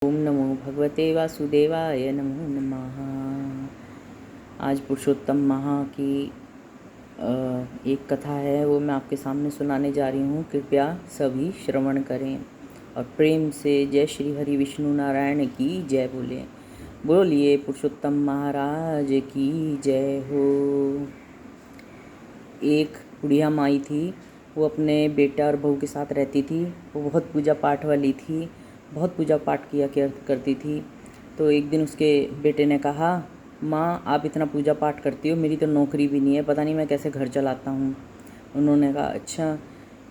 ओम नमो भगवते वासुदेवाय नमो नमः। आज पुरुषोत्तम माह की एक कथा है, वो मैं आपके सामने सुनाने जा रही हूँ। कृपया सभी श्रवण करें और प्रेम से जय श्री हरि विष्णु नारायण की जय बोले। बोलिए पुरुषोत्तम महाराज की जय हो। एक बुढ़िया माई थी, वो अपने बेटा और बहू के साथ रहती थी। वो बहुत पूजा पाठ वाली थी, बहुत पूजा पाठ किया करती थी। तो एक दिन उसके बेटे ने कहा, माँ आप इतना पूजा पाठ करती हो, मेरी तो नौकरी भी नहीं है, पता नहीं मैं कैसे घर चलाता हूँ। उन्होंने कहा अच्छा।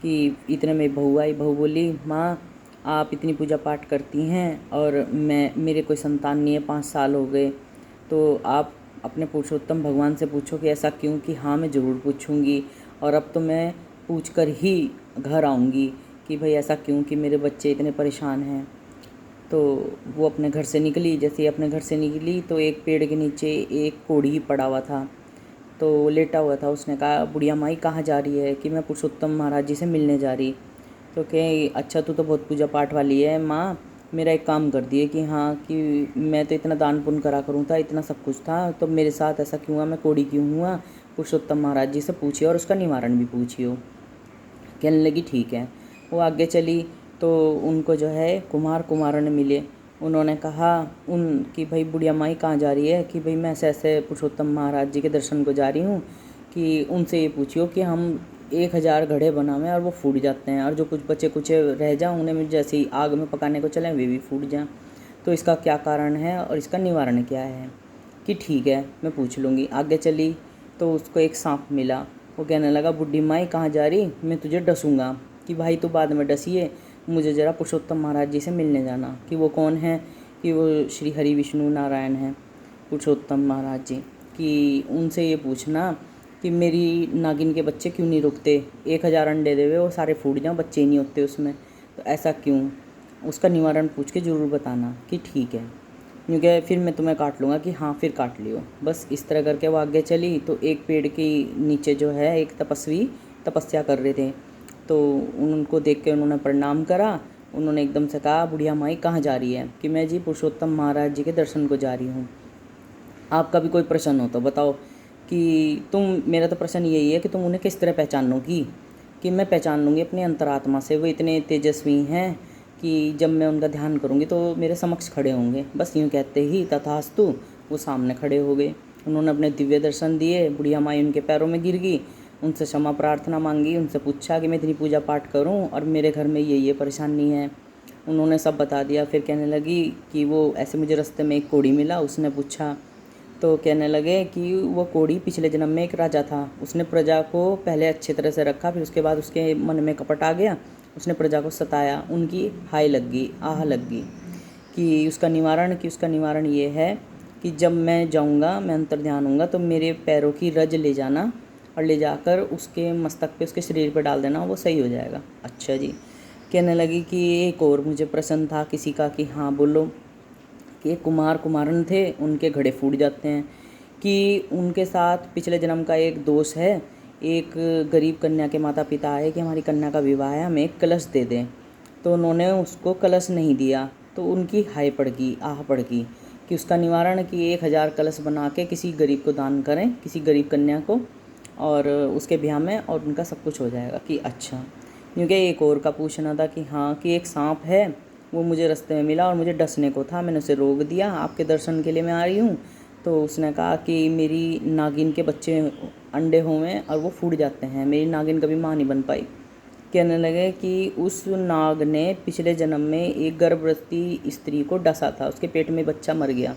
कि इतने में बहू आई। बहू बोली, माँ आप इतनी पूजा पाठ करती हैं और मेरे कोई संतान नहीं है, 5 साल हो गए, तो आप अपने पुरुषोत्तम भगवान से पूछो कि ऐसा क्यों। कि हाँ मैं ज़रूर पूछूंगी, और अब तो मैं पूछ कर ही घर आऊँगी कि भाई ऐसा क्यों कि मेरे बच्चे इतने परेशान हैं। तो वो अपने घर से निकली। जैसे ही अपने घर से निकली तो एक पेड़ के नीचे एक कोढ़ी पड़ा हुआ था, तो लेटा हुआ था। उसने कहा, बुढ़िया माई कहाँ जा रही है? कि मैं पुरुषोत्तम महाराज जी से मिलने जा रही। तो कहे, अच्छा तू तो बहुत पूजा पाठ वाली है माँ, मेरा एक काम कर दिए कि हाँ कि मैं तो इतना दान पुण्य करा करूँ था, इतना सब कुछ था, तो मेरे साथ ऐसा क्यों हुआ, मैं कोढ़ी क्यों हुआ? पुरुषोत्तम महाराज जी से पूछिए और उसका निवारण भी पूछिए। कहने लगी ठीक है। वो आगे चली तो उनको जो है कुम्हार कुम्हारन मिले। उन्होंने कहा कि भाई बुढ़िया माई कहाँ जा रही है? कि भाई मैं ऐसे ऐसे पुरुषोत्तम महाराज जी के दर्शन को जा रही हूँ, कि उनसे ये पूछियो कि हम 1000 घड़े बनावें और वो फूट जाते हैं, और जो कुछ बचे कुछ रह जाएँ उन्हें जैसे ही आग में पकाने को चलें वे भी फूट जाएँ, तो इसका क्या कारण है और इसका निवारण क्या है? कि ठीक है मैं पूछ लूँगी। आगे चली तो उसको एक सांप मिला। वो कहने लगा, बुढ़ी माई कहाँ जा रही, मैं तुझे डसूँगा। कि भाई तो बाद में डसिए, मुझे ज़रा पुरुषोत्तम महाराज जी से मिलने जाना। कि वो कौन है? कि वो श्री हरि विष्णु नारायण हैं, पुरुषोत्तम महाराज जी। कि उनसे ये पूछना कि मेरी नागिन के बच्चे क्यों नहीं रुकते, 1000 अंडे देवे वो सारे फूट जाओ, बच्चे ही नहीं होते उसमें, तो ऐसा क्यों? उसका निवारण पूछ के ज़रूर बताना। कि ठीक है, क्योंकि फिर मैं तुम्हें काट लूँगा। कि हाँ फिर काट लियो। बस इस तरह करके वो आगे चली तो एक पेड़ के नीचे जो है एक तपस्वी तपस्या कर रहे थे। तो उनको देख के उन्होंने प्रणाम करा। उन्होंने एकदम से कहा, बुढ़िया माई कहाँ जा रही है? कि मैं जी पुरुषोत्तम महाराज जी के दर्शन को जा रही हूँ। आपका भी कोई प्रश्न हो तो बताओ। कि मेरा तो प्रश्न यही है कि तुम उन्हें किस तरह पहचानोगी? कि मैं पहचान लूँगी अपनी अंतरात्मा से, वो इतने तेजस्वी हैं कि जब मैं उनका ध्यान करूँगी तो मेरे समक्ष खड़े होंगे। बस यूँ कहते ही तथास्तु वो सामने खड़े हो गए। उन्होंने अपने दिव्य दर्शन दिए। बुढ़िया माई उनके पैरों में गिर गई, उनसे क्षमा प्रार्थना मांगी, उनसे पूछा कि मैं इतनी पूजा पाठ करूं और मेरे घर में ये परेशानी है। उन्होंने सब बता दिया। फिर कहने लगी कि वो ऐसे मुझे रास्ते में एक कोढ़ी मिला, उसने पूछा। तो कहने लगे कि वो कोढ़ी पिछले जन्म में एक राजा था, उसने प्रजा को पहले अच्छी तरह से रखा, फिर उसके बाद उसके मन में कपट आ गया, उसने प्रजा को सताया, उनकी हाय लग गई, आह लग गई। कि उसका निवारण ये है कि जब मैं जाऊंगा, मैं अंतर ध्यान होऊंगा, तो मेरे पैरों की रज ले जाना और ले जाकर उसके मस्तक पे, उसके शरीर पे डाल देना, वो सही हो जाएगा। अच्छा जी। कहने लगी कि एक और मुझे प्रश्न था किसी का। कि हाँ बोलो। कि कुमार कुमारन थे, उनके घड़े फूट जाते हैं। कि उनके साथ पिछले जन्म का एक दोष है। एक गरीब कन्या के माता पिता आए कि हमारी कन्या का विवाह है, हमें एक कलश दे दें। तो उन्होंने उसको कलश नहीं दिया, तो उनकी हाय पड़ गई, आह पड़ गई। कि उसका निवारण कि 1000 कलश बना के किसी गरीब को दान करें, किसी गरीब कन्या को, और उसके ब्याह में, और उनका सब कुछ हो जाएगा। कि अच्छा। क्योंकि एक और का पूछना था कि हाँ कि एक सांप है, वो मुझे रास्ते में मिला और मुझे डसने को था, मैंने उसे रोक दिया, आपके दर्शन के लिए मैं आ रही हूँ। तो उसने कहा कि मेरी नागिन के बच्चे अंडे हुए और वो फूट जाते हैं, मेरी नागिन कभी माँ नहीं बन पाई। कहने लगे कि उस नाग ने पिछले जन्म में एक गर्भवती स्त्री को डसा था, उसके पेट में बच्चा मर गया,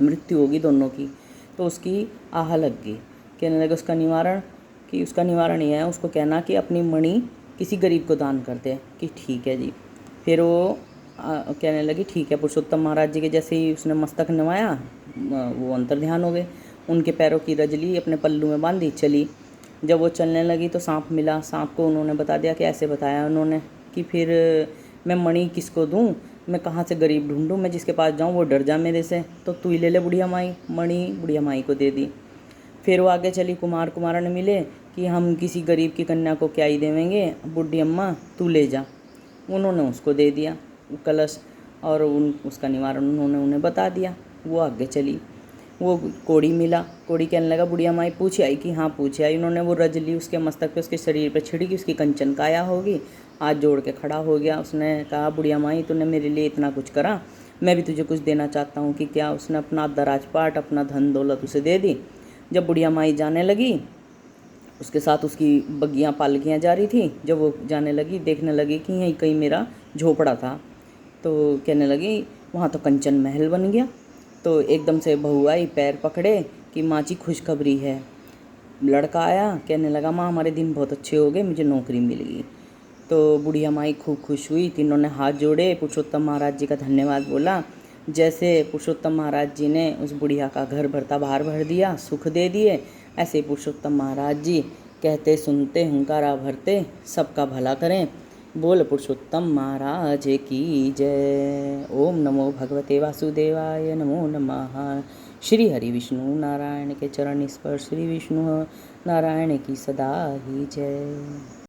मृत्यु होगी दोनों की, तो उसकी आह लग गई। कहने लगे उसका निवारण। कि उसका निवारण यह है, उसको कहना कि अपनी मणि किसी गरीब को दान कर दे। कि ठीक है जी। फिर वो कहने लगी ठीक है। पुरुषोत्तम महाराज जी के जैसे ही उसने मस्तक नवाया, वो अंतर ध्यान हो गए, उनके पैरों की रजली अपने पल्लू में बांधी, चली। जब वो चलने लगी तो सांप मिला। सांप को उन्होंने बता दिया कि ऐसे बताया उन्होंने कि फिर मैं मणि किसको दूं, मैं कहाँ से गरीब ढूंढूं, मैं जिसके पास जाऊं वो डर जा मेरे से, तो तू ही ले ले बुढ़िया माई। मणि बुढ़िया माई को दे दी। फिर वो आगे चली, कुमार कुमारन मिले कि हम किसी गरीब की कन्या को क्या ही देवेंगे, बुढ़ी अम्मा तू ले जा। उन्होंने उसको दे दिया कलश। और उसका निवारण उन्होंने उन्हें बता दिया। वो आगे चली। वो कोड़ी मिला। कोड़ी कहने लगा, बुढ़िया माई पूछे आई कि हाँ पूछे आई। उन्होंने वो रज ली, उसके मस्तक पे उसके शरीर पे छिड़की, उसकी कंचन काया होगी, हाथ जोड़ के खड़ा हो गया। उसने कहा, बुढ़िया माई तूने मेरे लिए इतना कुछ करा, मैं भी तुझे कुछ देना चाहता हूँ कि क्या। उसने अपना आधा राजपाट, अपना धन दौलत उसे दे दी। जब बुढ़िया माई जाने लगी, उसके साथ उसकी बग्गियाँ पालकियाँ जा रही थी। जब वो जाने लगी, देखने लगी कि यहीं कहीं मेरा झोपड़ा था, तो कहने लगी वहाँ तो कंचन महल बन गया। तो एकदम से बहू आई, पैर पकड़े कि माँ जी खुशखबरी है। लड़का आया, कहने लगा माँ हमारे दिन बहुत अच्छे हो गए, मुझे नौकरी मिल गई। तो बुढ़िया माई खूब खुश हुई। तीनों ने हाथ जोड़े, पुरुषोत्तम महाराज जी का धन्यवाद बोला। जैसे पुरुषोत्तम महाराज जी ने उस बुढ़िया का घर भरता बाहर भर दिया, सुख दे दिए, ऐसे पुरुषोत्तम महाराज जी कहते सुनते हुंकारा भरते सबका भला करें। बोल पुरुषोत्तम महाराज की जय। ओम नमो भगवते वासुदेवाय नमो नमः। श्री हरि विष्णु नारायण के चरण स्पर्श, श्री विष्णु नारायण की सदा ही जय।